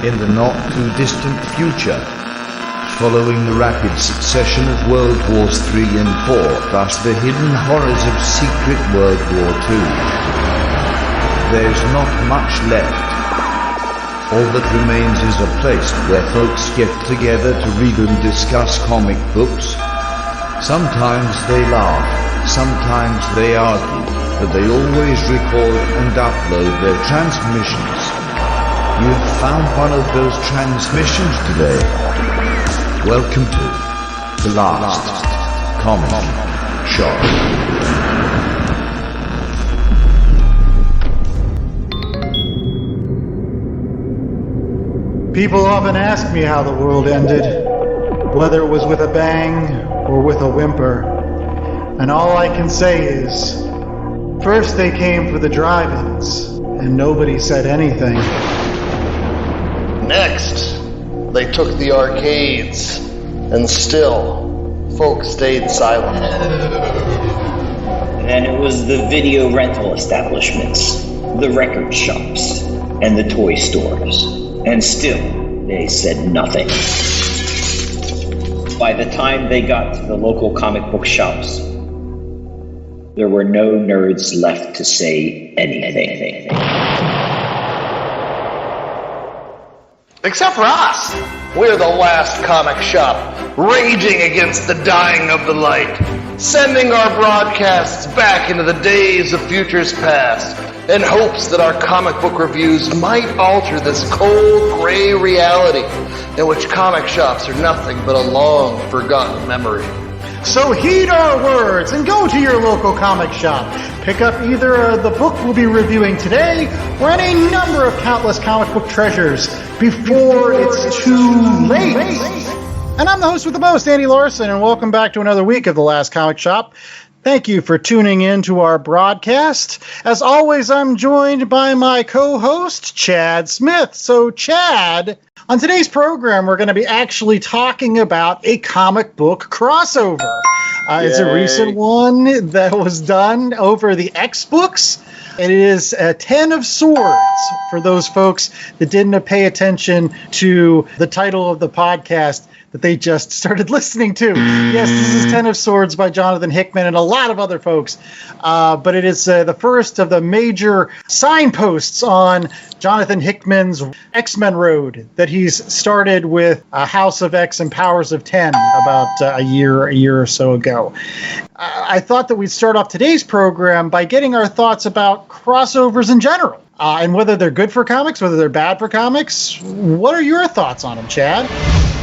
in the not-too-distant future, following the rapid succession of World Wars III and IV, plus the hidden horrors of secret World War II. There's not much left. All that remains is a place where folks get together to read and discuss comic books. Sometimes they laugh, sometimes they argue, but they always record and upload their transmissions. You've found one of those transmissions today. Welcome to the last comic shop. People often ask me how the world ended, whether it was with a bang or with a whimper. And all I can say is, first they came for the drive-ins, and nobody said anything. Next, they took the arcades, and still, folks stayed silent. Then it was the video rental establishments, the record shops, and the toy stores. And still, they said nothing. By the time they got to the local comic book shops, there were no nerds left to say anything. Except for us! We're the last comic shop, raging against the dying of the light, sending our broadcasts back into the days of futures past, in hopes that our comic book reviews might alter this cold, gray reality in which comic shops are nothing but a long forgotten memory. So heed our words and go to your local comic shop. Pick up either the book we'll be reviewing today or any number of countless comic book treasures before it's too late. And I'm the host with the most, Andy Larson, and welcome back to another week of The Last Comic Shop. Thank you for tuning in to our broadcast. As always, I'm joined by my co-host, Chad Smith. So, Chad, on today's program, we're going to be actually talking about a comic book crossover. It's a recent one that was done over the X books. It is 10 of Swords for those folks that didn't pay attention to the title of the podcast that they just started listening to. Yes, this is 10 of Swords by Jonathan Hickman and a lot of other folks. But it is the first of the major signposts on Jonathan Hickman's X-Men road that he's started with House of X and Powers of 10 about a year or so ago. I thought that we'd start off today's program by getting our thoughts about crossovers in general. And whether they're good for comics, whether they're bad for comics. What are your thoughts on them, Chad?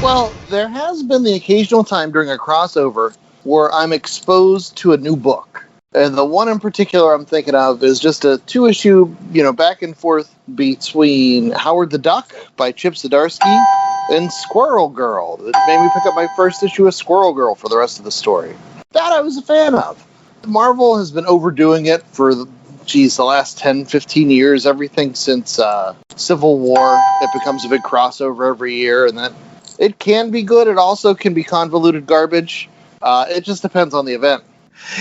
Well, there has been the occasional time during a crossover where I'm exposed to a new book. And the one in particular I'm thinking of is just a 2-issue, back and forth between Howard the Duck by Chip Zdarsky and Squirrel Girl. That made me pick up my first issue of Squirrel Girl for the rest of the story. That I was a fan of. Marvel has been overdoing it for the last 10, 15 years, everything since Civil War. It becomes a big crossover every year, and that it can be good. It also can be convoluted garbage. It just depends on the event.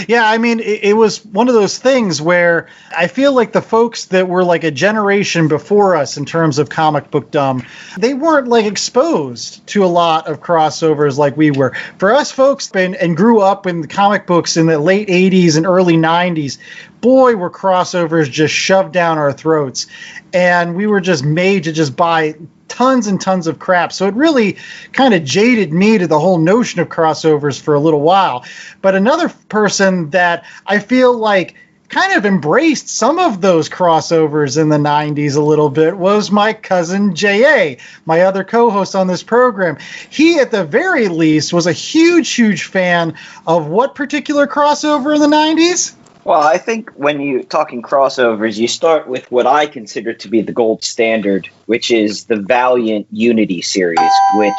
Yeah, I mean, it was one of those things where I feel like the folks that were like a generation before us in terms of comic book dumb, they weren't like exposed to a lot of crossovers like we were. For us folks and grew up in the comic books in the late 80s and early 90s, boy, were crossovers just shoved down our throats. And we were just made to just buy tons and tons of crap. So it really kind of jaded me to the whole notion of crossovers for a little while. But another person that I feel like kind of embraced some of those crossovers in the 90s a little bit was my cousin J.A., my other co-host on this program. He, at the very least, was a huge, huge fan of what particular crossover in the 90s? Well, I think when you're talking crossovers, you start with what I consider to be the gold standard, which is the Valiant Unity series, which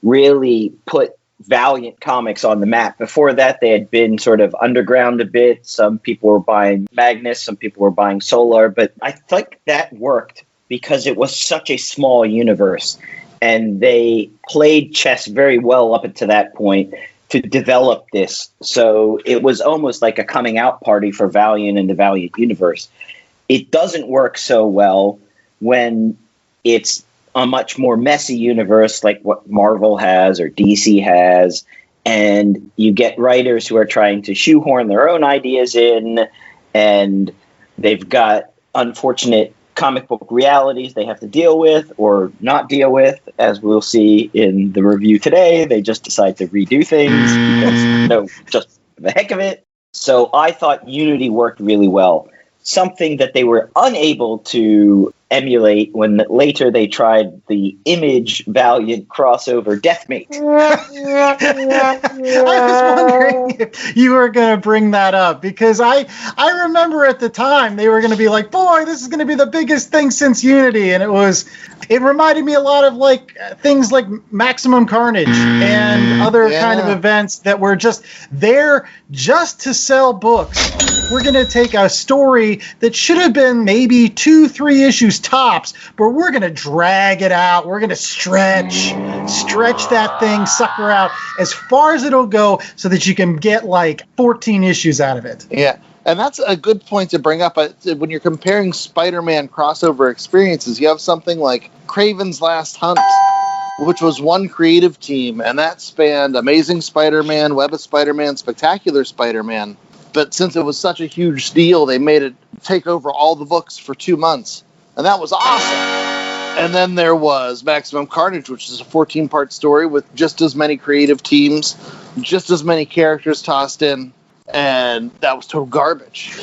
really put Valiant comics on the map. Before that, they had been sort of underground a bit. Some people were buying Magnus, some people were buying Solar, but I think that worked because it was such a small universe, and they played chess very well up until that point to develop this. So it was almost like a coming out party for Valiant and the Valiant universe. It doesn't work so well when it's a much more messy universe like what Marvel has or DC has, and you get writers who are trying to shoehorn their own ideas in, and they've got unfortunate comic book realities they have to deal with or not deal with. As we'll see in the review today, they just decide to redo things because just for the heck of it. So I thought Unity worked really well. Something that they were unable to emulate when later they tried the Image Valiant crossover Deathmate. I was wondering if you were going to bring that up, because I remember at the time they were going to be like, boy, this is going to be the biggest thing since Unity. And it reminded me a lot of like things like Maximum Carnage and other kind of events that were just there just to sell books. We're going to take a story that should have been maybe 2-3 issues tops, but we're going to drag it out. We're going to stretch that thing, sucker out as far as it'll go so that you can get like 14 issues out of it. Yeah. And that's a good point to bring up. When you're comparing Spider-Man crossover experiences, you have something like Kraven's Last Hunt, which was one creative team, and that spanned Amazing Spider-Man, Web of Spider-Man, Spectacular Spider-Man. But since it was such a huge deal, they made it take over all the books for 2 months. And that was awesome. And then there was Maximum Carnage, which is a 14-part story with just as many creative teams, just as many characters tossed in. And that was total garbage.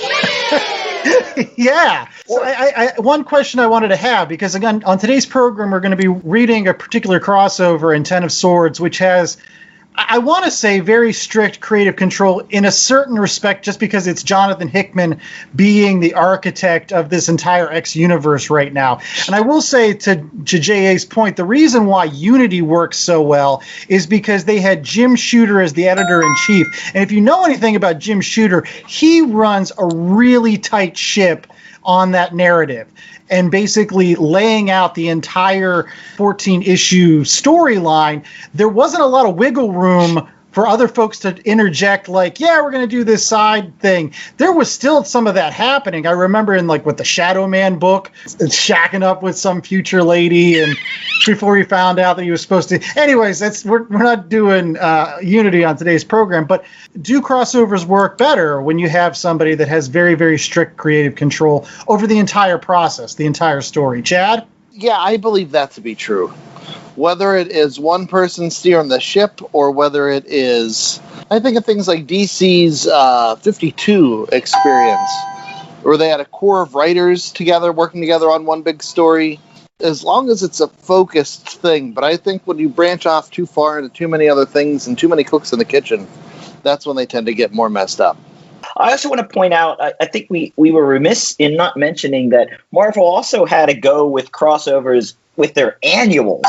Yeah. So I one question I wanted to have, because again, on today's program, we're going to be reading a particular crossover in Ten of Swords, which has, I want to say, very strict creative control in a certain respect, just because it's Jonathan Hickman being the architect of this entire X universe right now. And I will say to JA's point, the reason why Unity works so well is because they had Jim Shooter as the editor-in-chief. And if you know anything about Jim Shooter, he runs a really tight ship on that narrative, and basically laying out the entire 14-issue storyline. There wasn't a lot of wiggle room for other folks to interject, like, yeah, we're going to do this side thing. There was still some of that happening. I remember in, like, with the Shadow Man book, shacking up with some future lady, and before he found out that he was supposed to. Anyways, we're not doing Unity on today's program, but do crossovers work better when you have somebody that has very, very strict creative control over the entire process, the entire story? Chad? Yeah, I believe that to be true. Whether it is one person steering the ship or whether it is, I think of things like DC's 52 experience, where they had a core of writers together, working together on one big story, as long as it's a focused thing. But I think when you branch off too far into too many other things and too many cooks in the kitchen, that's when they tend to get more messed up. I also want to point out, I think we were remiss in not mentioning that Marvel also had to go with crossovers with their annuals.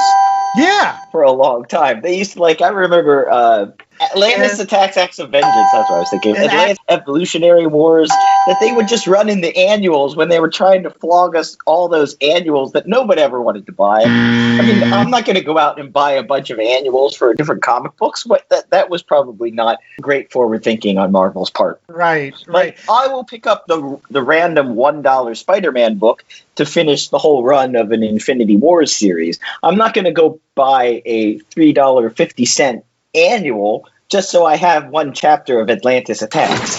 Yeah. For a long time. They used to, like, I remember Atlantis Attacks Acts of Vengeance, that's what I was thinking. Atlantis Evolutionary Wars, that they would just run in the annuals when they were trying to flog us all those annuals that nobody ever wanted to buy. I mean, I'm not going to go out and buy a bunch of annuals for different comic books, but that was probably not great forward thinking on Marvel's part. Right. But I will pick up the random $1 Spider-Man book to finish the whole run of an Infinity Wars series. I'm not going to go buy a $3.50 annual just so I have one chapter of Atlantis Attacks.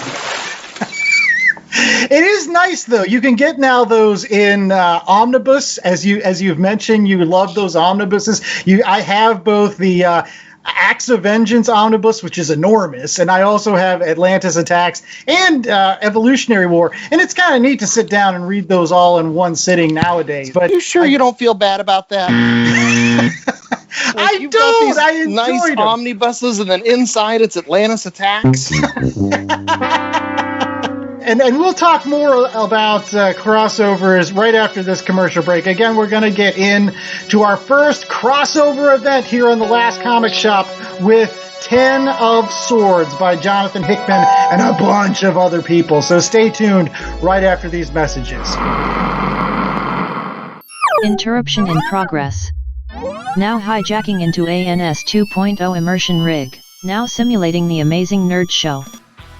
It is nice, though. You can get now those in omnibus, as you've mentioned. You love those omnibuses. I have both the Acts of Vengeance omnibus, which is enormous, and I also have Atlantis Attacks and Evolutionary War, and it's kind of neat to sit down and read those all in one sitting nowadays. But you sure you don't feel bad about that? I don't. I enjoyed nice them. Omnibuses, and then inside it's Atlantis Attacks. And we'll talk more about crossovers right after this commercial break. Again, we're going to get into our first crossover event here on the Last Comic Shop with 10 of Swords by Jonathan Hickman and a bunch of other people. So stay tuned right after these messages. Interruption in progress. Now hijacking into ANS 2.0 immersion rig. Now simulating the amazing nerd show.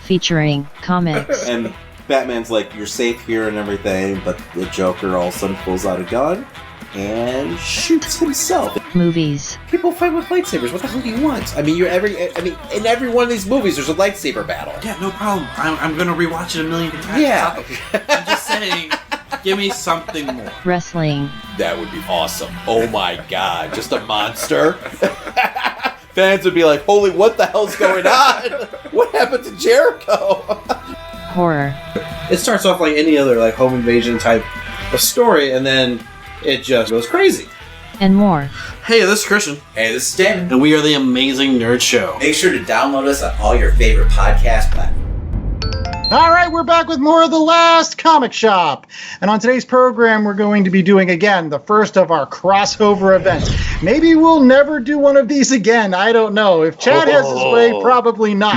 Featuring comics, And Batman's like, you're safe here and everything, but the Joker all of a sudden pulls out a gun and shoots himself. Movies. People fight with lightsabers. What the hell do you want? I mean, in every one of these movies, there's a lightsaber battle. Yeah, no problem. I'm gonna rewatch it a million times. Yeah. I'm just saying, give me something more. Wrestling. That would be awesome. Oh my god, just a monster. Fans would be like, holy, what the hell's going on? What happened to Jericho? Horror. It starts off like any other like home invasion type of story, and then it just goes crazy. And more. Hey, this is Christian. Hey, this is Damon. And we are the Amazing Nerd Show. Make sure to download us on all your favorite podcast platforms. All right, we're back with more of The Last Comic Shop. And on today's program, we're going to be doing, again, the first of our crossover events. Maybe we'll never do one of these again. I don't know. If Chad has his way, probably not.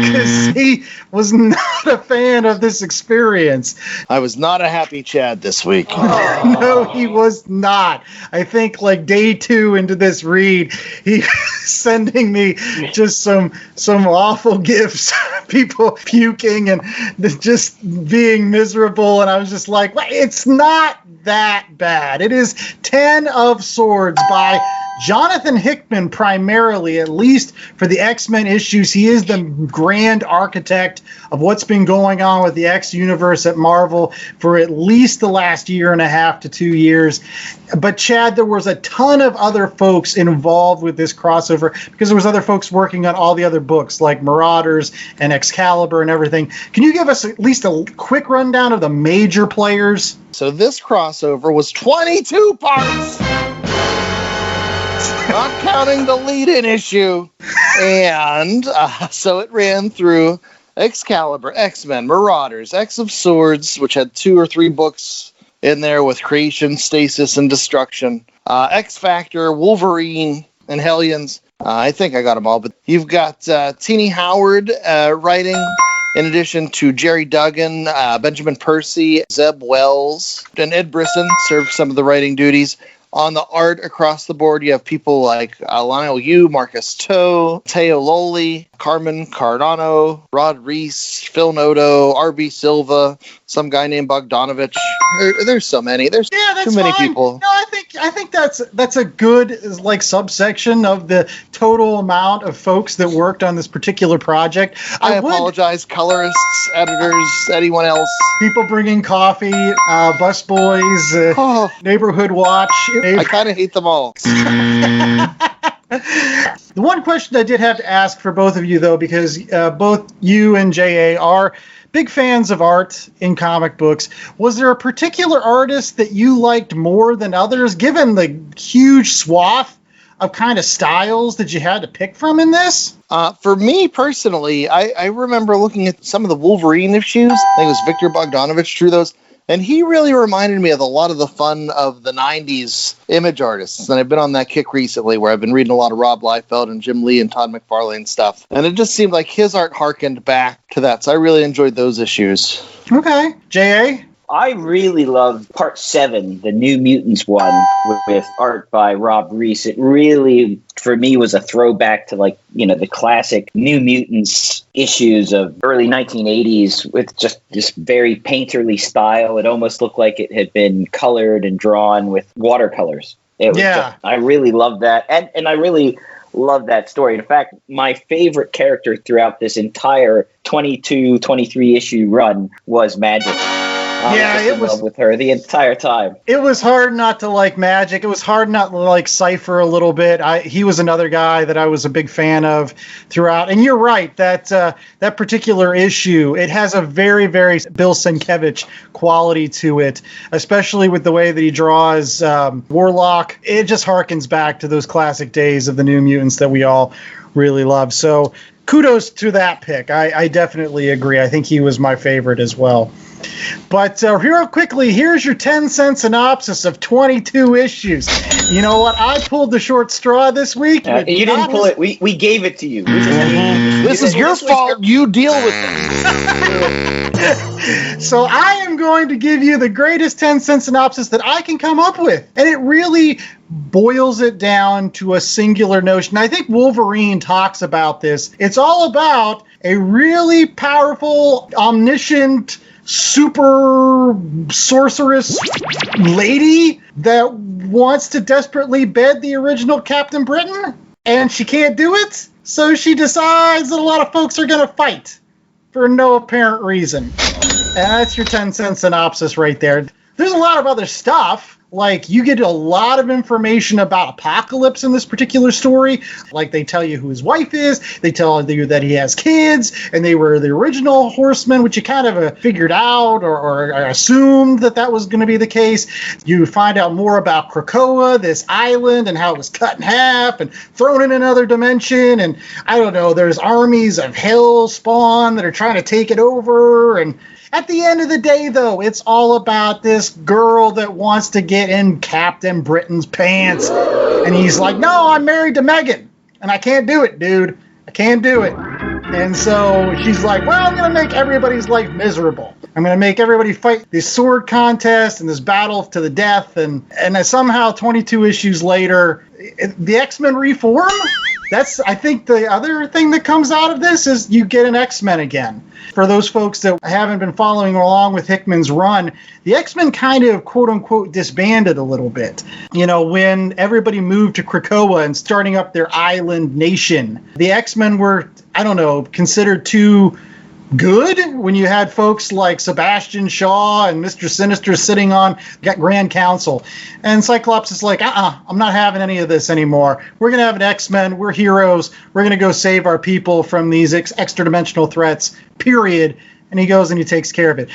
Because he was not a fan of this experience. I was not a happy Chad this week. No, he was not. I think like day 2 into this read, he was sending me just some awful gifts. People puking and just being miserable, and I was just like, well, it's not that bad. It is 10 of Swords by Jonathan Hickman, primarily, at least for the X-Men issues. He is the grand architect of what's been going on with the X universe at Marvel for at least the last 1.5 to 2 years. But Chad, there was a ton of other folks involved with this crossover because there was other folks working on all the other books like Marauders and Excalibur and everything. Can you give us at least a quick rundown of the major players? So this crossover was 22 parts! Not counting the lead-in issue. And so it ran through Excalibur, X-Men, Marauders, X of Swords, which had 2 or 3 books in there with Creation, Stasis, and Destruction. X-Factor, Wolverine, and Hellions. I think I got them all. But you've got Teenie Howard writing, in addition to Jerry Duggan, Benjamin Percy, Zeb Wells, and Ed Brisson served some of the writing duties. On the art across the board, you have people like Lionel Yu, Marcus To, Teo Loli, Carmen Cardano, Rod Reese, Phil Noto, R.B. Silva, some guy named Bogdanovich. There's so many. There's too many people. No, I think that's a good like subsection of the total amount of folks that worked on this particular project. I apologize, colorists, editors, anyone else. People bringing coffee, busboys, Neighborhood Watch. I kind of hate them all. The one question I did have to ask for both of you, though, because both you and J.A. are big fans of art in comic books, was there a particular artist that you liked more than others, given the huge swath of kind of styles that you had to pick from in this? For me personally, I remember looking at some of the Wolverine issues. I think it was Victor Bogdanovich drew those. And he really reminded me of a lot of the fun of the 90s image artists. And I've been on that kick recently where I've been reading a lot of Rob Liefeld and Jim Lee and Todd McFarlane stuff. And it just seemed like his art harkened back to that. So I really enjoyed those issues. Okay. J.A.? I really loved Part 7, the New Mutants one, with art by Rob Reese. It really, for me, was a throwback to, like, you know, the classic New Mutants issues of early 1980s with just this very painterly style. It almost looked like it had been colored and drawn with watercolors. I really loved that. And I really love that story. In fact, my favorite character throughout this entire 23 issue run was Magic. It was in love with her the entire time. It was hard not to like Magic. It was hard not to like Cypher a little bit. He was another guy that I was a big fan of throughout. And you're right, that particular issue, it has a very, very Bill Sienkiewicz quality to it, especially with the way that he draws Warlock. It just harkens back to those classic days of the New Mutants that we all really love. So kudos to that pick. I definitely agree. I think he was my favorite as well. But real quickly, here's your 10-cent synopsis of 22 issues. You know what? I pulled the short straw this week. You didn't pull it. We gave it to you. This is your fault. You deal with it. So I am going to give you the greatest 10-cent synopsis that I can come up with. And it really boils it down to a singular notion. I think Wolverine talks about this. It's all about a really powerful, omniscient super sorceress lady that wants to desperately bed the original Captain Britain, and she can't do it, so she decides that a lot of folks are going to fight for no apparent reason. And that's your 10-cent synopsis right there. There's a lot of other stuff. Like, you get a lot of information about Apocalypse in this particular story. Like, they tell you who his wife is. They tell you that he has kids, and they were the original Horsemen, which you kind of figured out or assumed that was going to be the case. You find out more about Krakoa, this island, and how it was cut in half and thrown in another dimension. And I don't know, there's armies of hell spawn that are trying to take it over. And at the end of the day, though, it's all about this girl that wants to get in Captain Britain's pants. And he's like, no, I'm married to Megan, and I can't do it, dude. I can't do it. And so she's like, well, I'm going to make everybody's life miserable. I'm going to make everybody fight this sword contest and this battle to the death. And somehow 22 issues later, the X-Men reform? That's, I think, the other thing that comes out of this is you get an X-Men again. For those folks that haven't been following along with Hickman's run, the X-Men kind of, quote-unquote, disbanded a little bit. You know, when everybody moved to Krakoa and starting up their island nation, the X-Men were, I don't know, considered too good when you had folks like Sebastian Shaw and Mr. Sinister sitting on Grand Council. And Cyclops is like, I'm not having any of this anymore. We're going to have an X-Men. We're heroes. We're going to go save our people from these extra-dimensional threats, period. And he goes and he takes care of it.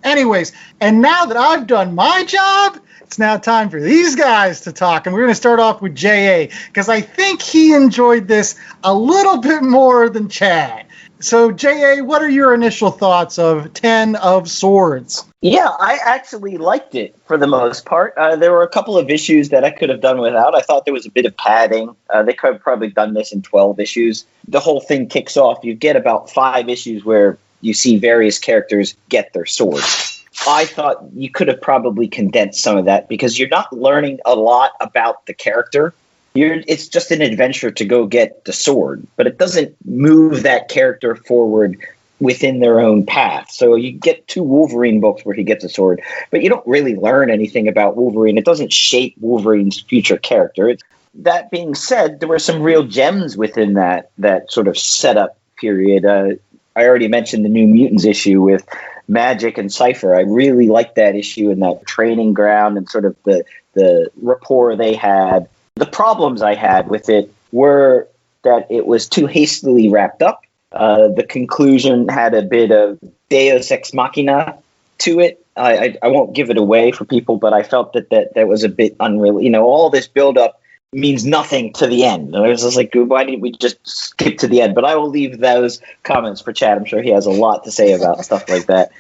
Anyways, and now that I've done my job, it's now time for these guys to talk. And we're going to start off with J.A. because I think he enjoyed this a little bit more than Chad. So, J.A., what are your initial thoughts of 10 of Swords? Yeah, I actually liked it for the most part. There were a couple of issues that I could have done without. I thought there was a bit of padding. They could have probably done this in 12 issues. The whole thing kicks off. You get about 5 issues where you see various characters get their swords. I thought you could have probably condensed some of that because you're not learning a lot about the character. It's just an adventure to go get the sword, but it doesn't move that character forward within their own path. So you get 2 Wolverine books where he gets a sword, but you don't really learn anything about Wolverine. It doesn't shape Wolverine's future character. That being said, there were some real gems within that sort of setup period. I already mentioned the New Mutants issue with Magic and Cypher. I really liked that issue and that training ground and sort of the rapport they had. The problems I had with it were that it was too hastily wrapped up. The conclusion had a bit of Deus Ex Machina to it. I won't give it away for people, but I felt that was a bit unreal. You know, all this build-up means nothing to the end. I was just like, why didn't we just skip to the end? But I will leave those comments for Chad. I'm sure he has a lot to say about stuff like that.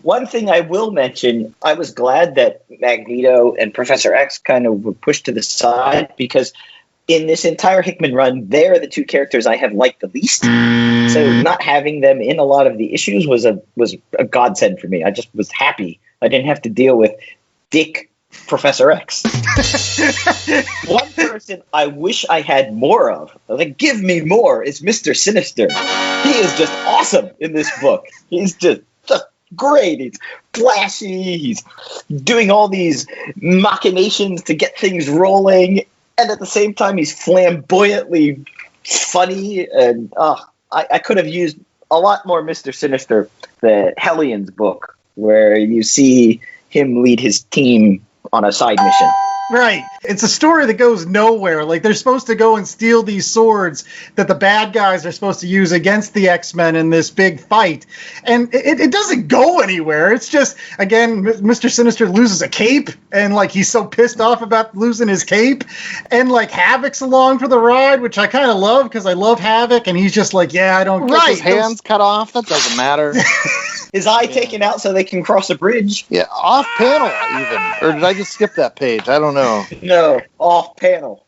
One thing I will mention, I was glad that Magneto and Professor X kind of were pushed to the side because in this entire Hickman run, they're the 2 characters I have liked the least. So not having them in a lot of the issues was a godsend for me. I just was happy. I didn't have to deal with Dick Professor X. One person I wish I had more of, like, give me more, is Mr. Sinister. He is just awesome in this book. He's just great. He's flashy. He's doing all these machinations to get things rolling. And at the same time, he's flamboyantly funny. And I could have used a lot more Mr. Sinister. The Hellions book, where you see him lead his team on a side mission. Right. It's a story that goes nowhere. Like, they're supposed to go and steal these swords that the bad guys are supposed to use against the X-Men in this big fight. And it doesn't go anywhere. It's just, again, Mr. Sinister loses a cape, and, like, he's so pissed off about losing his cape. And, like, Havoc's along for the ride, which I kind of love, because I love Havoc, and he's just like, yeah, I don't get his hands cut off. That doesn't matter. His eye taken out so they can cross a bridge. Yeah, off panel even. Or did I just skip that page? I don't know. No, off panel.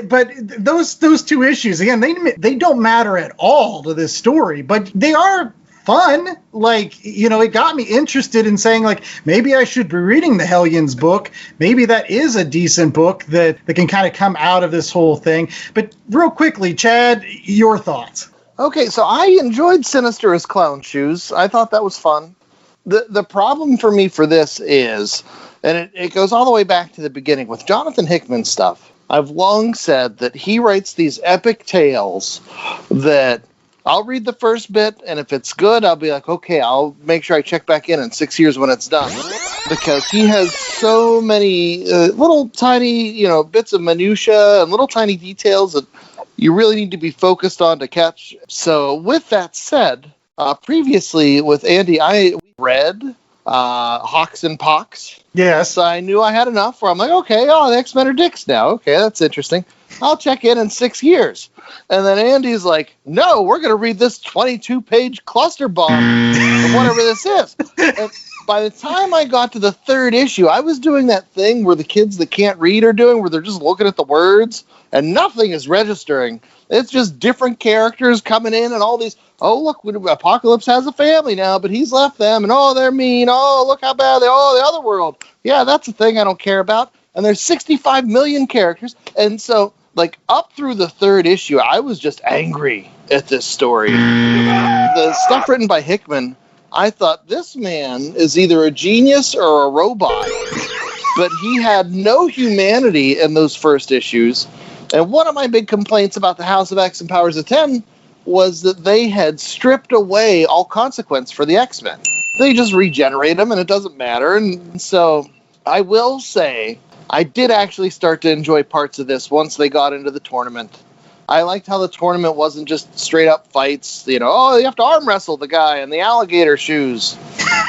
But those 2 issues, again, they don't matter at all to this story, but they are fun. Like, you know, it got me interested in saying, like, maybe I should be reading the Hellions book. Maybe that is a decent book that can kind of come out of this whole thing. But real quickly, Chad, your thoughts. Okay, so I enjoyed Sinister as Clown Shoes. I thought that was fun. The problem for me for this is, and it goes all the way back to the beginning with Jonathan Hickman stuff. I've long said that he writes these epic tales that I'll read the first bit, and if it's good, I'll be like, okay, I'll make sure I check back in 6 years when it's done. Because he has so many little tiny, bits of minutia and little tiny details that you really need to be focused on to catch. So with that said, previously with Andy, I read Hawks and Pox. Yes. I knew I had enough where I'm like, okay, the X-Men are dicks now. Okay, that's interesting. I'll check in 6 years. And then Andy's like, no, we're going to read this 22-page cluster bomb of whatever this is. And by the time I got to the third issue, I was doing that thing where the kids that can't read are doing, where they're just looking at the words and nothing is registering. It's just different characters coming in and all these, oh, look, Apocalypse has a family now, but he's left them, and oh, they're mean. Oh, look how bad they are. Oh, the other world. Yeah, that's a thing I don't care about. And there's 65 million characters. And so, like, up through the third issue, I was just angry at this story. The stuff written by Hickman, I thought this man is either a genius or a robot. But he had no humanity in those first issues. And one of my big complaints about the House of X and Powers of 10 was that they had stripped away all consequence for the X-Men. They just regenerate them, and it doesn't matter. And so I will say I did actually start to enjoy parts of this once they got into the tournament. I liked how the tournament wasn't just straight up fights. You have to arm wrestle the guy in the alligator shoes.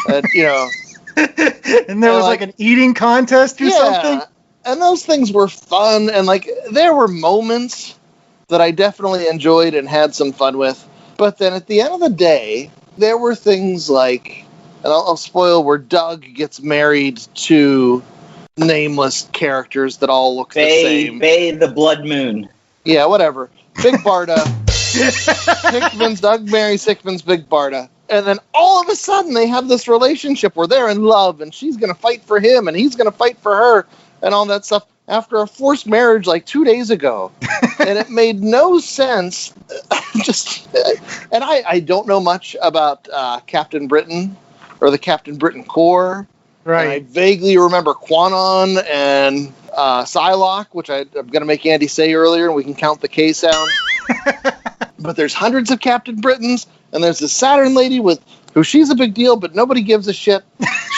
And there was like an eating contest or something? And those things were fun. And there were moments that I definitely enjoyed and had some fun with. But then at the end of the day, there were things like, and I'll spoil, where Doug gets married to nameless characters that all look the same. Bay the Blood Moon. Yeah, whatever. Big Barda. Doug marries Hickman's Big Barda. And then all of a sudden they have this relationship where they're in love and she's going to fight for him and he's going to fight for her and all that stuff after a forced marriage 2 days ago. And it made no sense. And I don't know much about Captain Britain or the Captain Britain Corps. Right. And I vaguely remember Quanon and Psylocke, which I'm going to make Andy say earlier, and we can count the K sound. But there's hundreds of Captain Britons, and there's this Saturn lady who she's a big deal, but nobody gives a shit.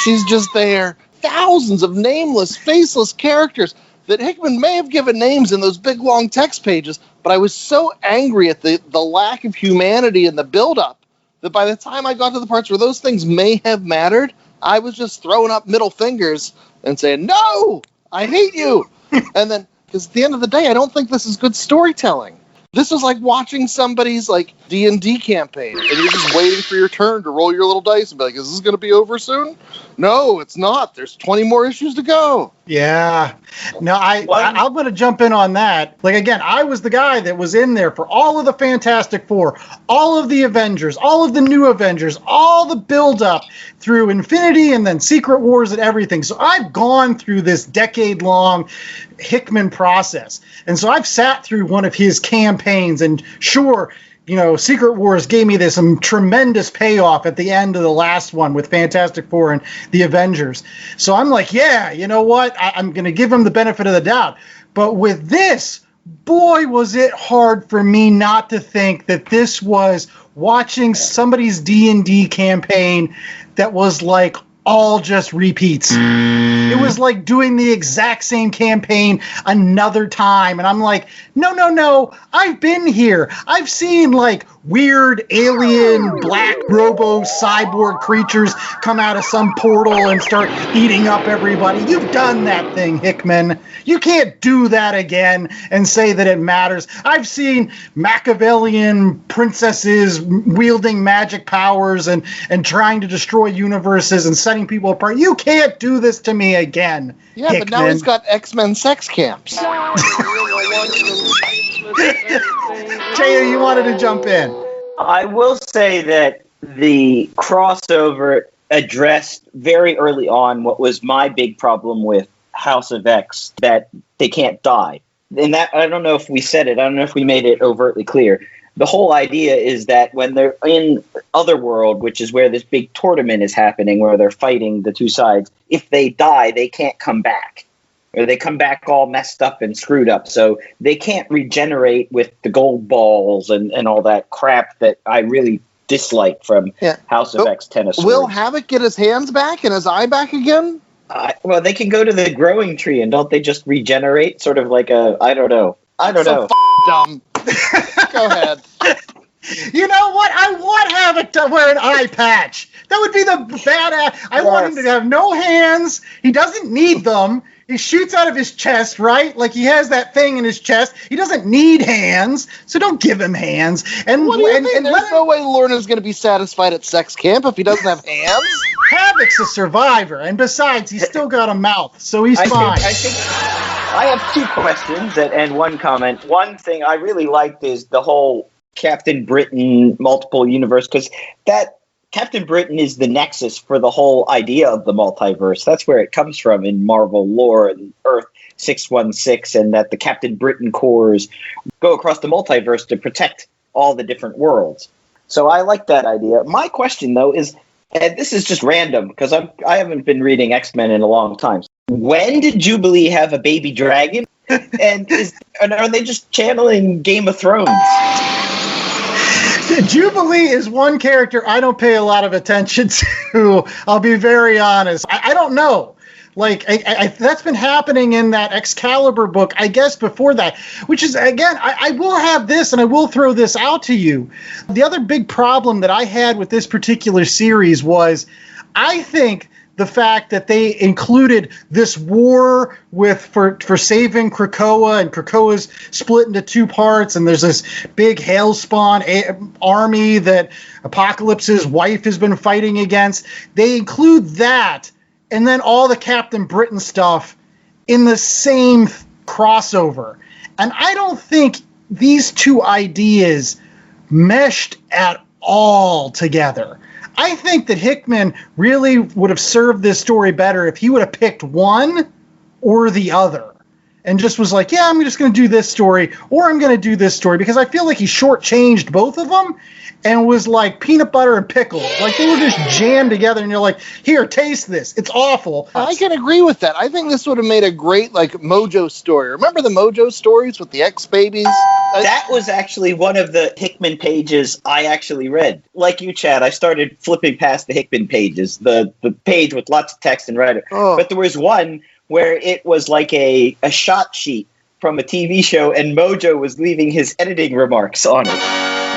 She's just there. Thousands of nameless, faceless characters that Hickman may have given names in those big, long text pages, but I was so angry at the lack of humanity in the build-up that by the time I got to the parts where those things may have mattered, I was just throwing up middle fingers and saying, no, I hate you. And then, because at the end of the day, I don't think this is good storytelling. This is like watching somebody's D&D campaign, and you're just waiting for your turn to roll your little dice and be like, is this going to be over soon? No, it's not. There's 20 more issues to go. Yeah. No, I'm going to jump in on that. Again, I was the guy that was in there for all of the Fantastic Four, all of the Avengers, all of the new Avengers, all the build-up through Infinity and then Secret Wars and everything. So I've gone through this decade-long Hickman process. And so I've sat through one of his campaigns, and sure, Secret Wars gave me some tremendous payoff at the end of the last one with Fantastic Four and the Avengers. So I'm like, yeah, you know what? I'm going to give him the benefit of the doubt. But with this, boy, was it hard for me not to think that this was watching somebody's D&D campaign that was all just repeats. It was like doing the exact same campaign another time. And I'm like, no, I've been here. I've seen weird alien black robo cyborg creatures come out of some portal and start eating up everybody. You've done that thing, Hickman. You can't do that again and say that it matters. I've seen Machiavellian princesses wielding magic powers and trying to destroy universes and setting people apart. You can't do this to me again, Yeah, Hickman. But now he's got X-Men sex camps. Jay, you wanted to jump in. I will say that the crossover addressed very early on what was my big problem with House of X, that they can't die. And that, I don't know if we said it, I don't know if we made it overtly clear. the whole idea is that when they're in Otherworld, which is where this big tournament is happening, where they're fighting the two sides, if they die, they can't come back. Or they come back all messed up and screwed up. So they can't regenerate with the gold balls and all that crap that I really dislike from House of X Tennis. Will Havoc get his hands back and his eye back again? Well, they can go to the growing tree, and don't they just regenerate? Sort of like I don't know. Dumb. Go ahead. You know what? I want Havoc to wear an eye patch. That would be the badass. I want him to have no hands. He doesn't need them. He shoots out of his chest, right? Like he has that thing in his chest. He doesn't need hands, so don't give him hands. And what do you mean? There's no way Lorna's going to be satisfied at sex camp if he doesn't have hands. Havoc's a survivor, and besides, he's still got a mouth, so he's fine. I have two questions and one comment. One thing I really liked is the whole Captain Britain multiple universe, because that Captain Britain is the nexus for the whole idea of the multiverse. That's where it comes from in Marvel lore and Earth 616, and that the Captain Britain Corps go across the multiverse to protect all the different worlds. So I like that idea. My question, though, is, and this is just random because I haven't been reading X-Men in a long time. When did Jubilee have a baby dragon? And are they just channeling Game of Thrones? Jubilee is one character I don't pay a lot of attention to. I'll be very honest. I don't know. Like, that's been happening in that Excalibur book, I guess, before that, which is, again, I will have this, and I will throw this out to you. The other big problem that I had with this particular series was, I think the fact that they included this war for saving Krakoa, and Krakoa's split into two parts, and there's this big Hailspawn army that Apocalypse's wife has been fighting against. They include that, and then all the Captain Britain stuff in the same crossover. And I don't think these two ideas meshed at all together. I think that Hickman really would have served this story better if he would have picked one or the other and just was like, yeah, I'm just going to do this story or I'm going to do this story, because I feel like he shortchanged both of them and was like peanut butter and pickles. Like they were just jammed together and you're like, here, taste this. It's awful. I can agree with that. I think this would have made a great like Mojo story. Remember the Mojo stories with the X-Babies? That was actually one of the Hickman pages I actually read. Like you, Chad, I started flipping past the Hickman pages, the page with lots of text and writer. Oh. But there was one where it was like a shot sheet from a TV show, and Mojo was leaving his editing remarks on it.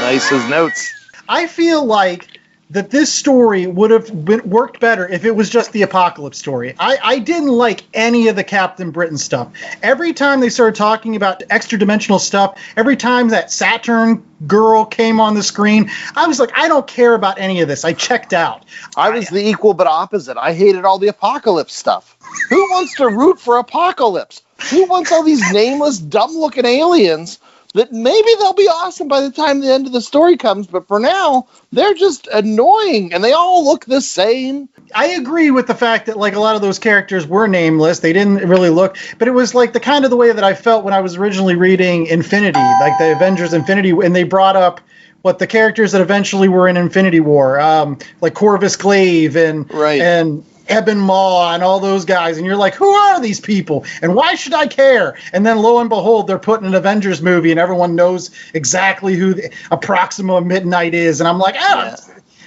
Nice as notes. I feel like that this story would have worked better if it was just the Apocalypse story. I didn't like any of the Captain Britain stuff. Every time they started talking about extra-dimensional stuff, every time that Saturn girl came on the screen, I was like, I don't care about any of this. I checked out. I was the equal but opposite. I hated all the Apocalypse stuff. Who wants to root for Apocalypse? Who wants all these nameless, dumb-looking aliens that maybe they'll be awesome by the time the end of the story comes, but for now, they're just annoying, and they all look the same. I agree with the fact that like a lot of those characters were nameless. They didn't really look, but it was like the kind of the way that I felt when I was originally reading Infinity, like the Avengers Infinity, and they brought up what the characters that eventually were in Infinity War, like Corvus Glaive and Ebon Maw and all those guys, and you're like, who are these people and why should I care? And then lo and behold, they're putting an Avengers movie and everyone knows exactly who a Proxima Midnight is, and I'm like,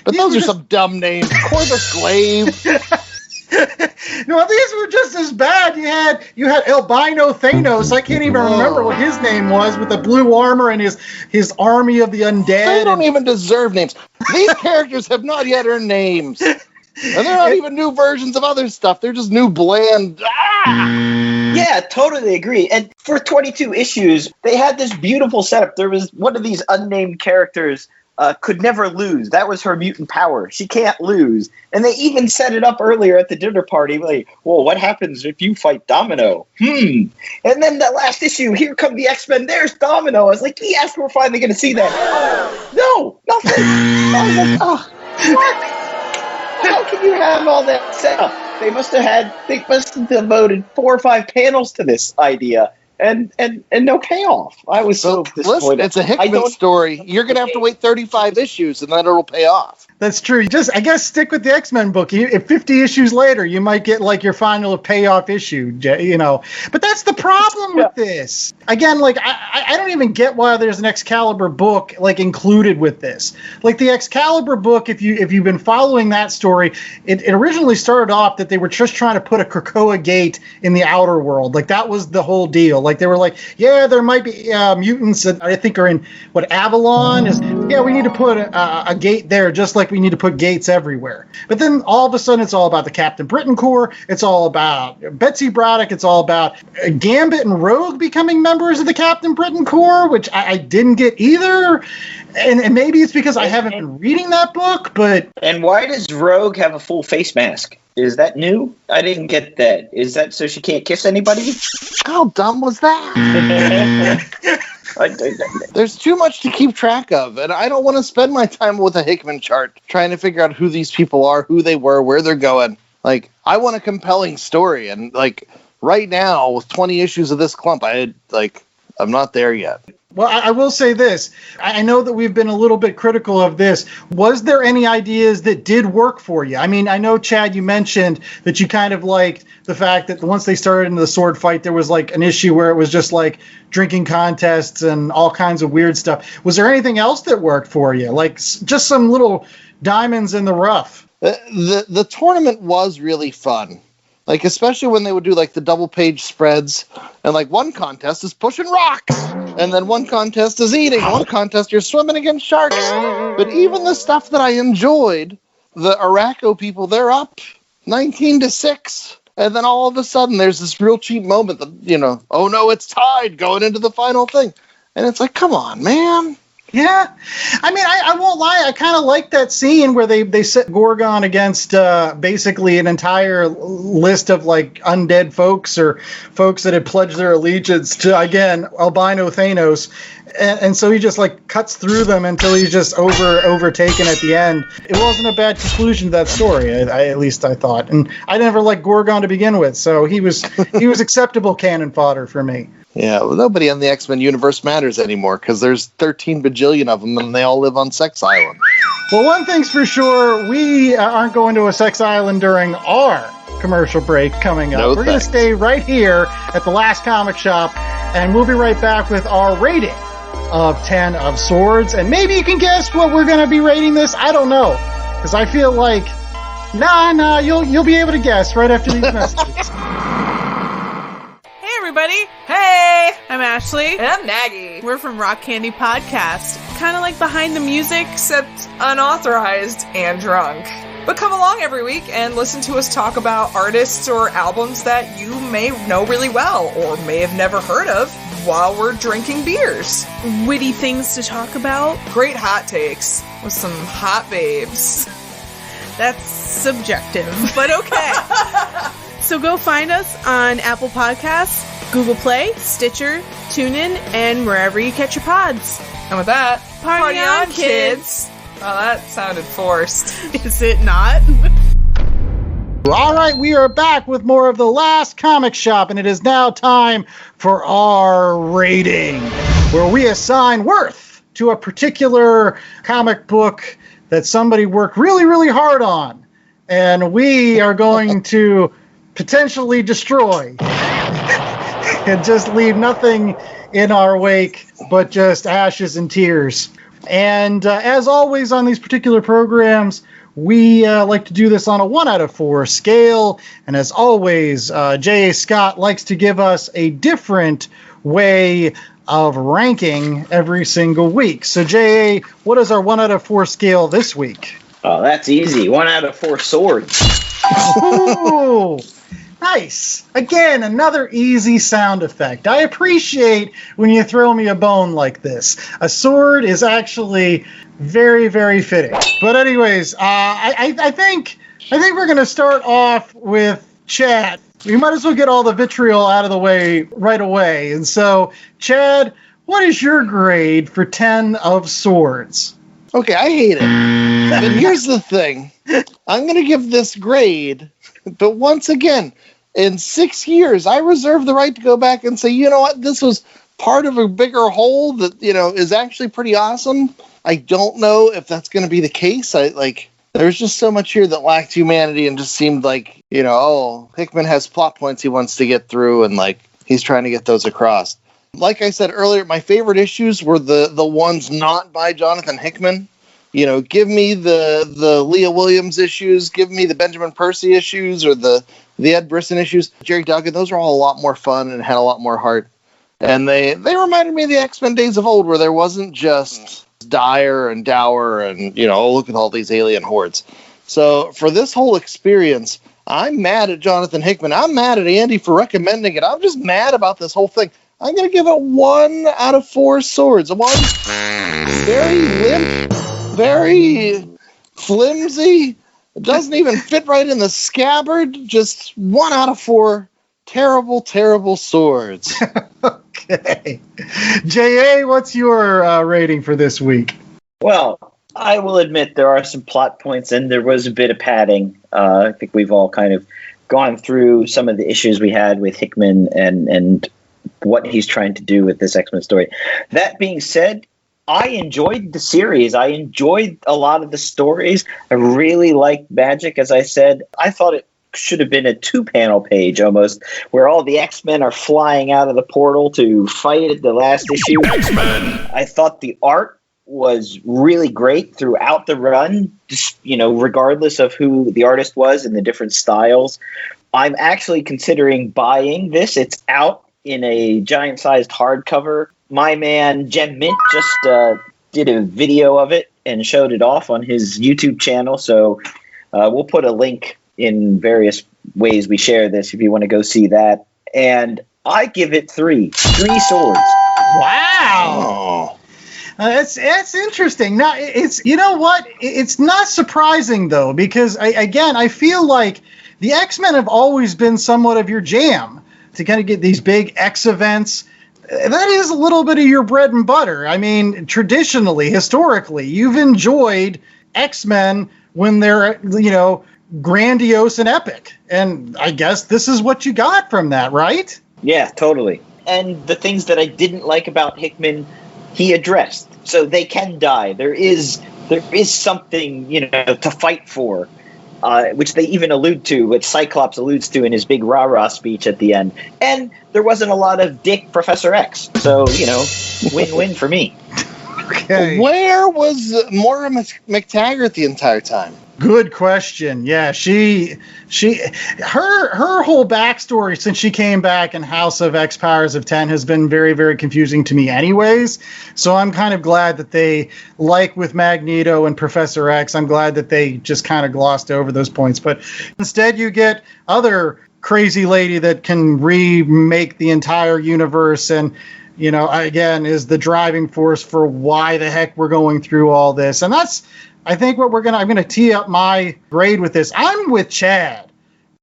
but those are some dumb names. Corvus Glaive. No, these were just as bad. You had Albino Thanos. I can't even remember what his name was, with the blue armor and his army of the undead. They don't even deserve names. These characters have not yet earned names. And they're not even new versions of other stuff. They're just new bland. Yeah, totally agree. And for 22 issues, they had this beautiful setup. There was one of these unnamed characters could never lose. That was her mutant power. She can't lose. And they even set it up earlier at the dinner party. Like, well, what happens if you fight Domino? And then that last issue, here come the X-Men. There's Domino. I was like, yes, we're finally going to see that. No, nothing. I was like, oh, what? How can you have all that set up? They must have devoted 4 or 5 panels to this idea, and no payoff. I was so disappointed. Listen, it's a Hickman story. You're going to have to wait 35 issues, and then it'll pay off. That's true. Just, I guess, stick with the X-Men book. If 50 issues later, you might get like your final payoff issue, you know. But that's the problem with this. Again, like I don't even get why there's an Excalibur book like included with this. Like the Excalibur book, if you've been following that story, it originally started off that they were just trying to put a Krakoa gate in the outer world. Like that was the whole deal. Like they were like, yeah, there might be mutants that I think are in Avalon is. Yeah, we need to put a gate there, just like we need to put gates everywhere. But then all of a sudden, it's all about the Captain Britain Corps. It's all about Betsy Braddock. It's all about Gambit and Rogue becoming members of the Captain Britain Corps, which I didn't get either. And maybe it's because I haven't been reading that book, but... And why does Rogue have a full face mask? Is that new? I didn't get that. Is that so she can't kiss anybody? How dumb was that? There's too much to keep track of, and I don't want to spend my time with a Hickman chart trying to figure out who these people are, who they were, where they're going. Like, I want a compelling story, and like right now with 20 issues of this clump, I'm not there yet. Well, I will say this. I know that we've been a little bit critical of this. Was there any ideas that did work for you? I mean, I know, Chad, you mentioned that you kind of liked the fact that once they started into the sword fight, there was like an issue where it was just like drinking contests and all kinds of weird stuff. Was there anything else that worked for you? Like just some little diamonds in the rough? The tournament was really fun. Like, especially when they would do, like, the double-page spreads, and, like, one contest is pushing rocks, and then one contest is eating, one contest you're swimming against sharks. But even the stuff that I enjoyed, the Araco people, they're up 19-6, and then all of a sudden there's this real cheap moment that, you know, oh no, it's tied going into the final thing. And it's like, come on, man. Yeah. I mean, I won't lie. I kind of like that scene where they set Gorgon against basically an entire list of like undead folks or folks that had pledged their allegiance to, again, albino Thanos. And so he just like cuts through them until he's just overtaken at the end. It wasn't a bad conclusion to that story, at least I thought. And I never liked Gorgon to begin with, so he was acceptable cannon fodder for me. Yeah, well, nobody in the X-Men universe matters anymore because there's 13 bajillion of them and they all live on Sex Island. Well, one thing's for sure, we aren't going to a Sex Island during our commercial break coming up. We're going to stay right here at the Last Comic Shop, and we'll be right back with our rating of 10 of Swords. And maybe you can guess what we're going to be rating this. I don't know, because I feel like, nah, you'll be able to guess right after these messages. Everybody. Hey, I'm Ashley. And I'm Maggie. We're from Rock Candy Podcast. Kind of like behind the music, except unauthorized and drunk. But come along every week and listen to us talk about artists or albums that you may know really well or may have never heard of while we're drinking beers. Witty things to talk about. Great hot takes with some hot babes. That's subjective, but okay. So go find us on Apple Podcasts, Google Play, Stitcher, TuneIn, and wherever you catch your pods. And with that, party on, kids! Oh, that sounded forced. Is it not? All right, we are back with more of the Last Comic Shop, and it is now time for our rating, where we assign worth to a particular comic book that somebody worked really, really hard on, and we are going to potentially destroy and just leave nothing in our wake but just ashes and tears. And as always on these particular programs, we like to do this on a 1 out of 4 scale. And as always, J.A. Scott likes to give us a different way of ranking every single week. So, J.A., what is our 1 out of 4 scale this week? Oh, that's easy. 1 out of 4 swords. Ooh, nice. Again, another easy sound effect. I appreciate when you throw me a bone like this. A sword is actually very, very fitting. But anyways, I think we're going to start off with Chad. We might as well get all the vitriol out of the way right away. And so, Chad, what is your grade for 10 of Swords? Okay, I hate it. But here's the thing. I'm going to give this grade, but once again, in 6 years, I reserve the right to go back and say, you know what, this was part of a bigger whole that, is actually pretty awesome. I don't know if that's going to be the case. There's just so much here that lacked humanity and just seemed like, Hickman has plot points he wants to get through and he's trying to get those across. Like I said earlier, my favorite issues were the ones not by Jonathan Hickman. Give me the Leah Williams issues, give me the Benjamin Percy issues or the Ed Brisson issues. Jerry Duggan, those were all a lot more fun and had a lot more heart. And they reminded me of the X-Men days of old where there wasn't just Dyer and Dower and, look at all these alien hordes. So for this whole experience, I'm mad at Jonathan Hickman. I'm mad at Andy for recommending it. I'm just mad about this whole thing. I'm going to give it 1 out of 4 swords. One very limp, very flimsy. It doesn't even fit right in the scabbard. Just 1 out of 4 terrible, terrible swords. Okay. J.A., what's your rating for this week? Well, I will admit there are some plot points and there was a bit of padding. I think we've all kind of gone through some of the issues we had with Hickman and what he's trying to do with this X-Men story. That being said, I enjoyed the series. I enjoyed a lot of the stories. I really liked Magic, as I said. I thought it should have been a 2-panel page almost, where all the X-Men are flying out of the portal to fight at the last issue. X-Men! I thought the art was really great throughout the run, just, regardless of who the artist was and the different styles. I'm actually considering buying this. It's out in a giant-sized hardcover. My man Jem Mint just did a video of it and showed it off on his YouTube channel, so we'll put a link in various ways we share this if you want to go see that. And I give it 3 swords. Wow. That's interesting. Now, it's, it's not surprising, though, because, I feel like the X-Men have always been somewhat of your jam to kind of get these big X events. That is a little bit of your bread and butter. I mean, traditionally, historically, you've enjoyed X-Men when they're, grandiose and epic. And I guess this is what you got from that, right? Yeah, totally. And the things that I didn't like about Hickman, he addressed. So they can die. There is something, to fight for, which they even allude to, which Cyclops alludes to in his big rah-rah speech at the end. And there wasn't a lot of Dick Professor X. So, win-win for me. Okay. Where was Moira McTaggart the entire time? Good question. Yeah, her whole backstory since she came back in House of X Powers of 10 has been very, very confusing to me anyways. So I'm kind of glad that they, like with Magneto and Professor X, I'm glad that they just kind of glossed over those points. But instead you get other crazy lady that can remake the entire universe and, again, is the driving force for why the heck we're going through all this. And that's, I think I'm going to tee up my grade with this. I'm with Chad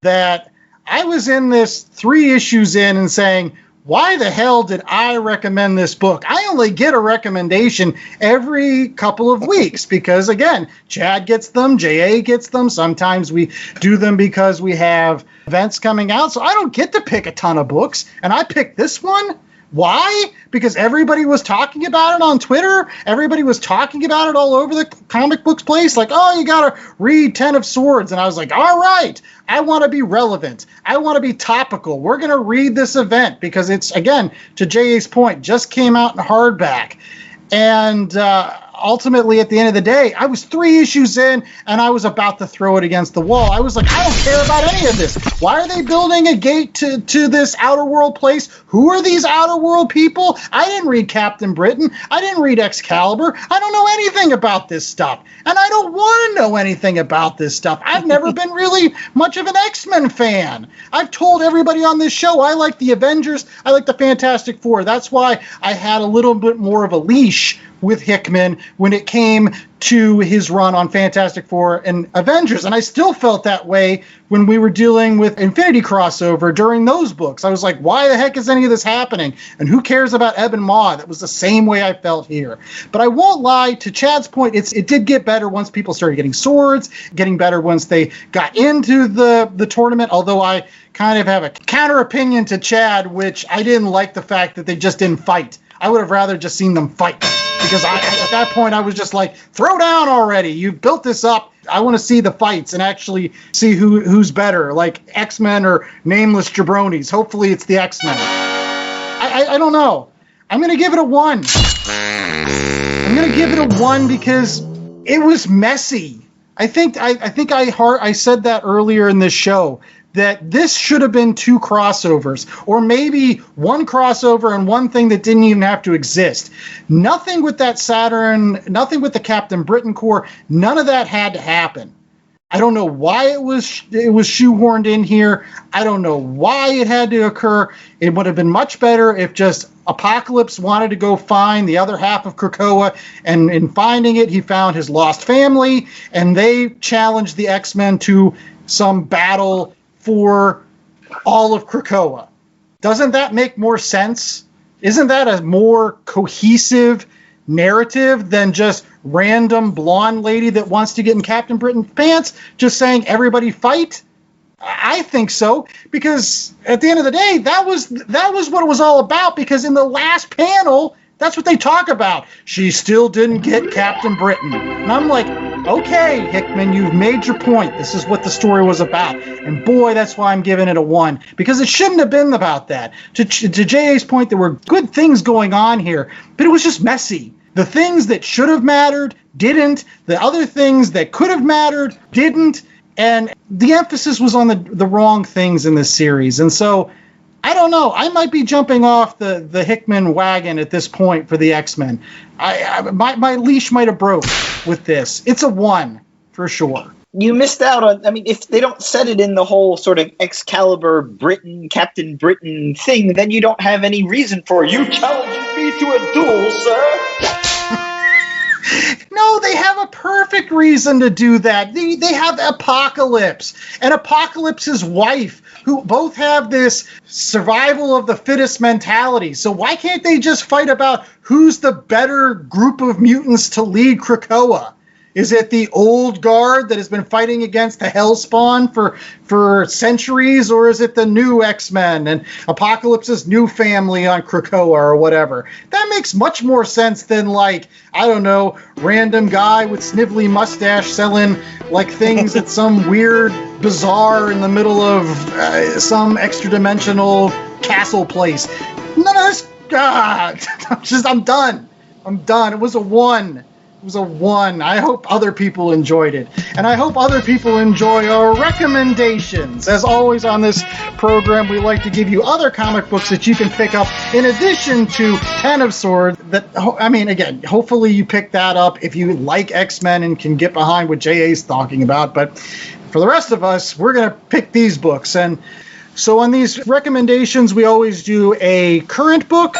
that I was in this 3 issues in and saying, why the hell did I recommend this book? I only get a recommendation every couple of weeks because, again, Chad gets them, J.A. gets them. Sometimes we do them because we have events coming out. So I don't get to pick a ton of books, and I picked this one. Why? Because everybody was talking about it on Twitter. Everybody was talking about it all over the comic books place. Like, oh, you got to read 10 of Swords. And I was like, all right, I want to be relevant. I want to be topical. We're going to read this event because it's, again, to J.A.'s point, just came out in hardback. And ultimately, at the end of the day, I was 3 issues in, and I was about to throw it against the wall. I was like, I don't care about any of this. Why are they building a gate to this Outer World place? Who are these Outer World people? I didn't read Captain Britain. I didn't read Excalibur. I don't know anything about this stuff. And I don't want to know anything about this stuff. I've never been really much of an X-Men fan. I've told everybody on this show I like the Avengers. I like the Fantastic Four. That's why I had a little bit more of a leash with Hickman when it came to his run on Fantastic Four and Avengers. And I still felt that way when we were dealing with Infinity crossover during those books. I was like, why the heck is any of this happening? And who cares about Ebb and Maw? That was the same way I felt here. But I won't lie, to Chad's point, it did get better once people started getting swords, getting better once they got into the tournament, although I kind of have a counter opinion to Chad, which I didn't like the fact that they just didn't fight. I would have rather just seen them fight. Because at that point, I was just like, throw down already. You've built this up. I want to see the fights and actually see who's better, like X-Men or nameless jabronis. Hopefully it's the X-Men. I don't know. I'm going to give it a 1. I'm going to give it a 1 because it was messy. I think I said that earlier in this show, that this should have been 2 crossovers, or maybe 1 crossover and one thing that didn't even have to exist. Nothing with that Saturn, nothing with the Captain Britain Corps, none of that had to happen. I don't know why it was shoehorned in here. I don't know why it had to occur. It would have been much better if just Apocalypse wanted to go find the other half of Krakoa, and in finding it, he found his lost family, and they challenged the X-Men to some battle for all of Krakoa. Doesn't that make more sense? Isn't that a more cohesive narrative than just random blonde lady that wants to get in Captain Britain's pants just saying everybody fight? I think so, because at the end of the day, that was what it was all about, because in the last panel, that's what they talk about. She still didn't get Captain Britain. And I'm like, okay, Hickman, you've made your point. This is what the story was about. And boy, that's why I'm giving it a 1. Because it shouldn't have been about that. To J.A.'s point, there were good things going on here, but it was just messy. The things that should have mattered didn't. The other things that could have mattered didn't. And the emphasis was on the wrong things in this series. And so, I don't know. I might be jumping off the Hickman wagon at this point for the X-Men. My leash might have broke with this. It's a 1 for sure. You missed out on, I mean, if they don't set it in the whole sort of Excalibur Britain, Captain Britain thing, then you don't have any reason for you challenging me to a duel, sir. No, they have a perfect reason to do that. They have Apocalypse and Apocalypse's wife, who both have this survival of the fittest mentality. So why can't they just fight about who's the better group of mutants to lead Krakoa? Is it the old guard that has been fighting against the Hellspawn for centuries, or is it the new X-Men and Apocalypse's new family on Krakoa or whatever? That makes much more sense than, like, I don't know, random guy with snivelly mustache selling like things at some weird bazaar in the middle of some extra-dimensional castle place. None of this. I'm done. It was a 1. It was a 1. I hope other people enjoyed it. And I hope other people enjoy our recommendations. As always on this program, we like to give you other comic books that you can pick up in addition to Ten of Swords. Again, hopefully you pick that up if you like X-Men and can get behind what J.A.'s talking about. But for the rest of us, we're going to pick these books. And so on these recommendations, we always do a current book,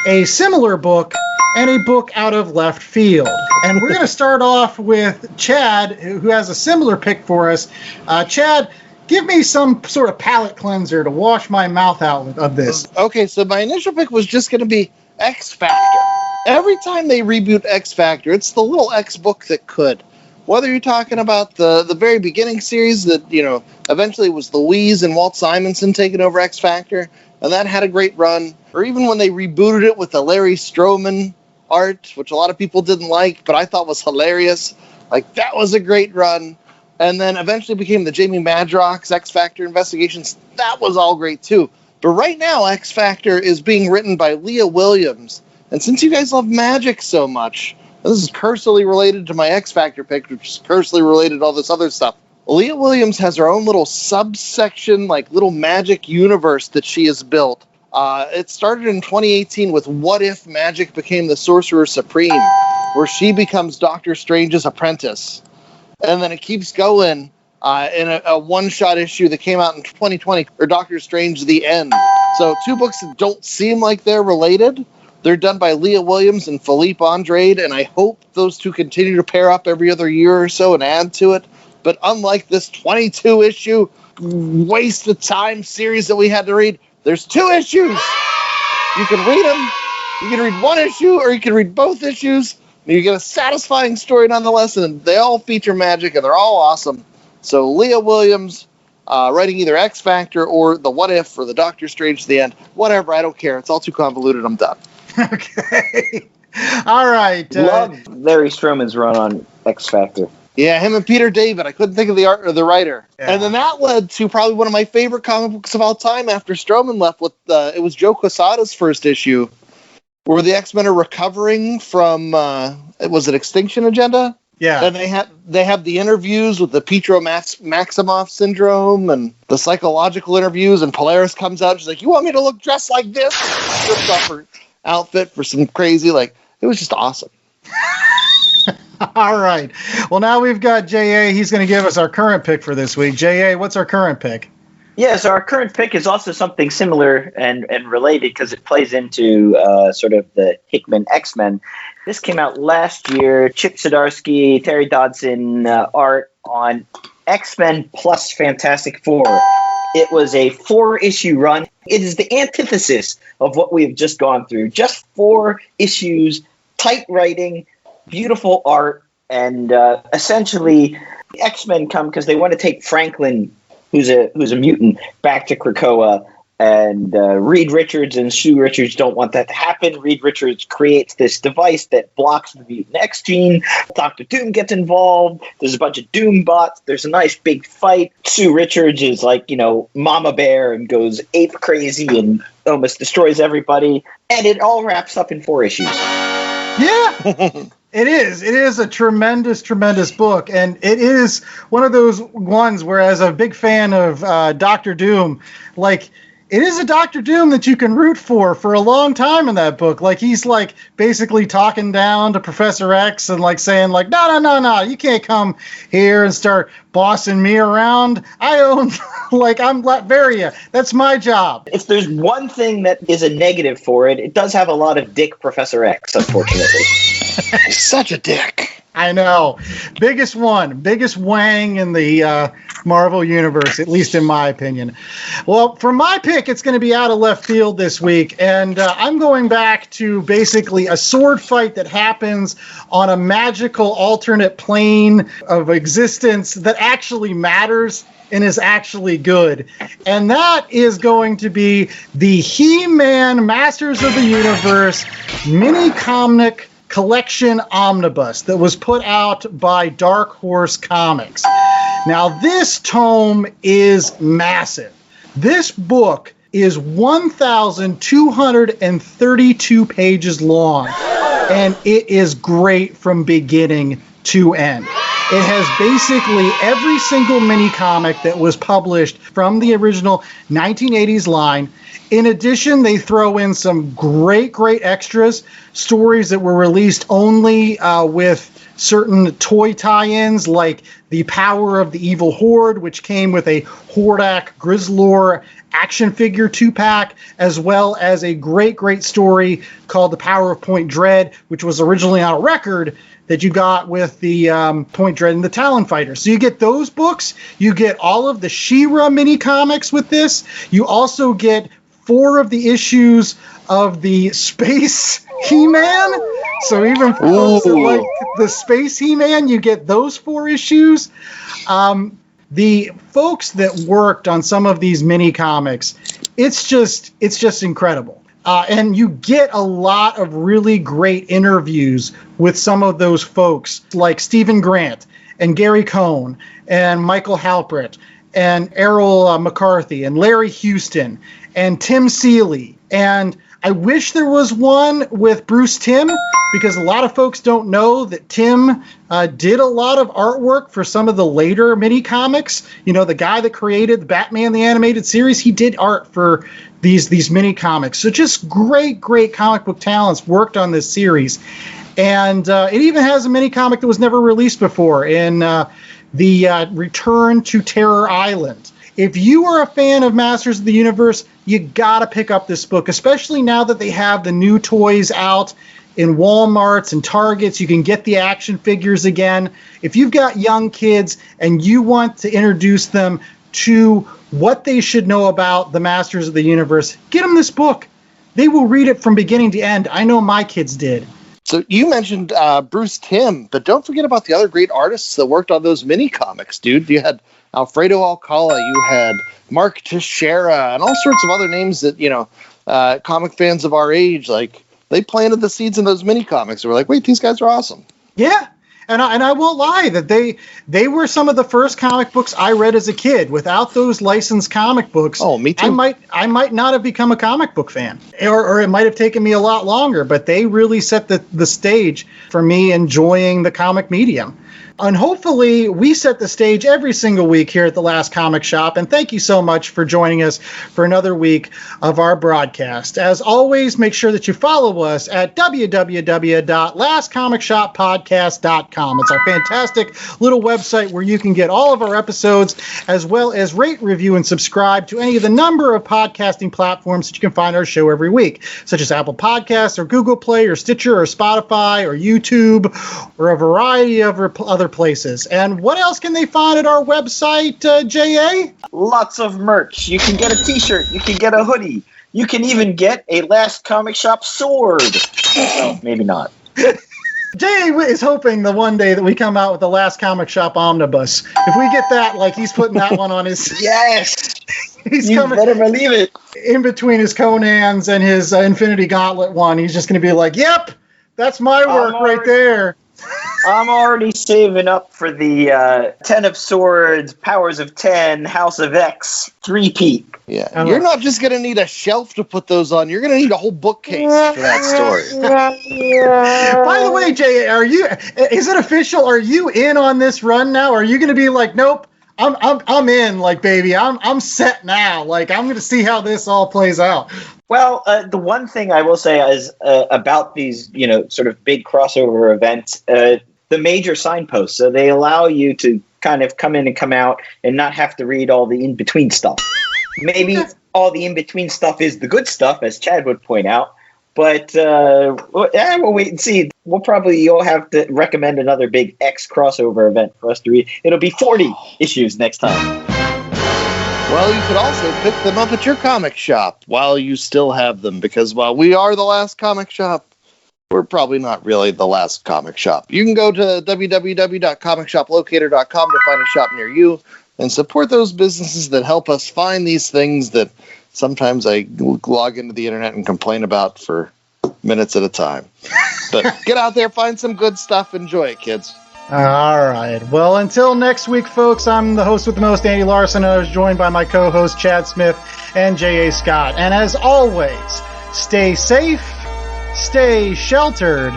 a similar book, and a book out of left field. And we're going to start off with Chad, who has a similar pick for us. Chad, give me some sort of palate cleanser to wash my mouth out of this. Okay, so my initial pick was just going to be X Factor. Every time they reboot X Factor, it's the little X book that could. Whether you're talking about the very beginning series that, eventually was Louise and Walt Simonson taking over X Factor, and that had a great run, or even when they rebooted it with the Larry Stroman art, which a lot of people didn't like, but I thought was hilarious. Like, that was a great run. And then eventually became the Jamie Madrox X Factor investigations. That was all great too. But right now, X Factor is being written by Leah Williams. And since you guys love magic so much, this is personally related to my X Factor pick, which is personally related to all this other stuff. Leah Williams has her own little subsection, like little magic universe that she has built. It started in 2018 with What If Magic Became the Sorcerer Supreme, where she becomes Doctor Strange's apprentice. And then it keeps going in a one-shot issue that came out in 2020, or Doctor Strange The End. So 2 books that don't seem like they're related, They're done by Leah Williams and Philippe Andrade, and I hope those two continue to pair up every other year or so and add to it. But unlike this 22-issue waste of time series that we had to read, there's 2 issues. You can read them. You can read 1 issue, or you can read both issues. You get a satisfying story nonetheless, and they all feature magic, and they're all awesome. So Leah Williams, writing either X Factor or the What If or the Doctor Strange to the end. Whatever, I don't care. It's all too convoluted. I'm done. Okay. All right. Love Larry Stroman's run on X Factor. Yeah, him and Peter David. I couldn't think of the art or the writer. Yeah. And then that led to probably one of my favorite comic books of all time after Stroman left. It was Joe Quesada's first issue, where the X-Men are recovering from, was it Extinction Agenda? Yeah. And they have the interviews with the Petro Maximoff syndrome and the psychological interviews, and Polaris comes out and she's like, you want me to look dressed like this? Stripped off her outfit for some crazy, it was just awesome. All right. Well, now we've got J.A. He's going to give us our current pick for this week. J.A., what's our current pick? Yeah, so our current pick is also something similar and related because it plays into sort of the Hickman X-Men. This came out last year. Chip Zdarsky, Terry Dodson art on X-Men plus Fantastic Four. It was a 4-issue run. It is the antithesis of what we've just gone through. Just 4 issues, tight writing, beautiful art, and essentially X-Men come because they want to take Franklin, who's a mutant, back to Krakoa, and Reed Richards and Sue Richards don't want that to happen. Reed Richards creates this device that blocks the mutant X gene. Dr. Doom gets involved. There's a bunch of Doom bots. There's a nice big fight. Sue Richards is like, Mama Bear and goes ape crazy and almost destroys everybody. And it all wraps up in 4 issues. Yeah. It is. It is a tremendous, tremendous book. And it is one of those ones where, as a big fan of Dr. Doom, it is a Dr. Doom that you can root for a long time in that book. He's basically talking down to Professor X and saying no, you can't come here and start bossing me around. I own, I'm Latveria. That's my job. If there's one thing that is a negative for it, it does have a lot of dick Professor X, unfortunately. He's such a dick. I know. Biggest wang in the Marvel Universe, at least in my opinion. Well, for my pick, it's going to be out of left field this week, and I'm going back to basically a sword fight that happens on a magical alternate plane of existence that actually matters and is actually good. And that is going to be the He-Man Masters of the Universe mini-comic collection omnibus that was put out by Dark Horse Comics. Now, this tome is massive. This book is 1,232 pages long, and it is great from beginning to end. It has basically every single mini comic that was published from the original 1980s line. In addition, they throw in some great, great extras, stories that were released only with certain toy tie-ins, like The Power of the Evil Horde, which came with a Hordak Grizzlor action figure 2-pack, as well as a great, great story called The Power of Point Dread, which was originally on a record that you got with the Point Dread and the Talon Fighter. So you get those books. You get all of the She-Ra mini comics with this. You also get 4 of the issues of the Space He-Man. So even for those that like the Space He-Man, you get those 4 issues. The folks that worked on some of these mini comics, it's just incredible. And you get a lot of really great interviews with some of those folks, like Stephen Grant and Gary Cohn and Michael Halpert and Errol McCarthy and Larry Houston and Tim Seeley. And I wish there was one with Bruce Timm, because a lot of folks don't know that Tim did a lot of artwork for some of the later mini comics. The guy that created the Batman the Animated Series, he did art for these mini comics. So just great, great comic book talents worked on this series. And it even has a mini comic that was never released before in the Return to Terror Island. If you are a fan of Masters of the Universe, you gotta pick up this book, especially now that they have the new toys out in Walmarts and Targets. You can get the action figures again. If you've got young kids and you want to introduce them to what they should know about the Masters of the Universe, get them this book. They will read it from beginning to end. I know my kids did. So you mentioned Bruce Timm, but don't forget about the other great artists that worked on those mini comics, dude. You had Alfredo Alcala, you had Mark Teixeira, and all sorts of other names that, you know, comic fans of our age, like, they planted the seeds in those mini comics. We're like, wait, these guys are awesome. Yeah. And I won't lie that they were some of the first comic books I read as a kid. Without those licensed comic books, oh, me too. I might not have become a comic book fan, or it might have taken me a lot longer. But they really set the stage for me enjoying the comic medium. And hopefully we set the stage every single week here at the Last Comic Shop. And thank you so much for joining us for another week of our broadcast. As always, make sure that you follow us at www.lastcomicshoppodcast.com. It's our fantastic little website where you can get all of our episodes, as well as rate, review, and subscribe to any of the number of podcasting platforms that you can find our show every week, such as Apple Podcasts or Google Play or Stitcher or Spotify or YouTube or a variety of other places. And what else can they find at our website, J.A.? Lots of merch. You can get a t-shirt. You can get a hoodie. You can even get a Last Comic Shop sword. Well, maybe not. J.A. is hoping the one day that we come out with the Last Comic Shop omnibus. If we get that, like, he's putting that one on his... Yes! You better believe it. In between his Conans and his Infinity Gauntlet one, he's just going to be like, yep, that's my work right there. I'm already saving up for the 10 of Swords, Powers of 10, House of X, 3-peat. Yeah, you're not just going to need a shelf to put those on. You're going to need a whole bookcase for that story. By the way, Jay, is it official? Are you in on this run now? Are you going to be like, nope, I'm in, like, baby, I'm set now. Like, I'm going to see how this all plays out. Well, the one thing I will say is about these, you know, sort of big crossover events, the major signposts. So they allow you to kind of come in and come out and not have to read all the in-between stuff. Maybe all the in-between stuff is the good stuff, as Chad would point out. But we'll wait and see. We'll probably all have to recommend another big X crossover event for us to read. It'll be 40 issues next time. Well, you could also pick them up at your comic shop while you still have them, because while we are the Last Comic Shop, we're probably not really the last comic shop. You can go to www.comicshoplocator.com to find a shop near you and support those businesses that help us find these things that sometimes I log into the internet and complain about for minutes at a time. But get out there, find some good stuff, enjoy it, kids. All right. Well, until next week, folks, I'm the host with the most, Andy Larson, and I was joined by my co-hosts, Chad Smith and J.A. Scott. And as always, stay safe, stay sheltered,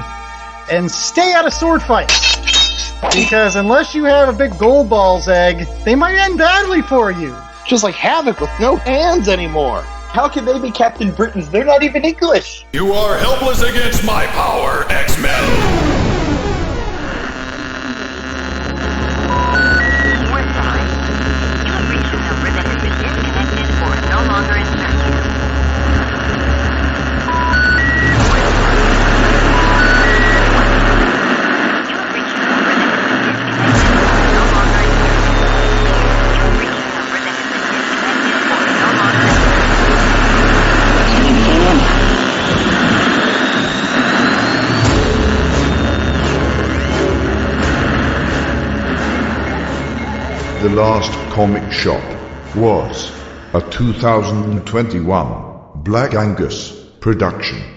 and stay out of sword fights. Because unless you have a big gold balls egg, they might end badly for you. Just like Havoc with no hands anymore. How can they be Captain Britons? They're not even English. You are helpless against my power, X-Men. The Last Comic Shop was a 2021 Black Angus production.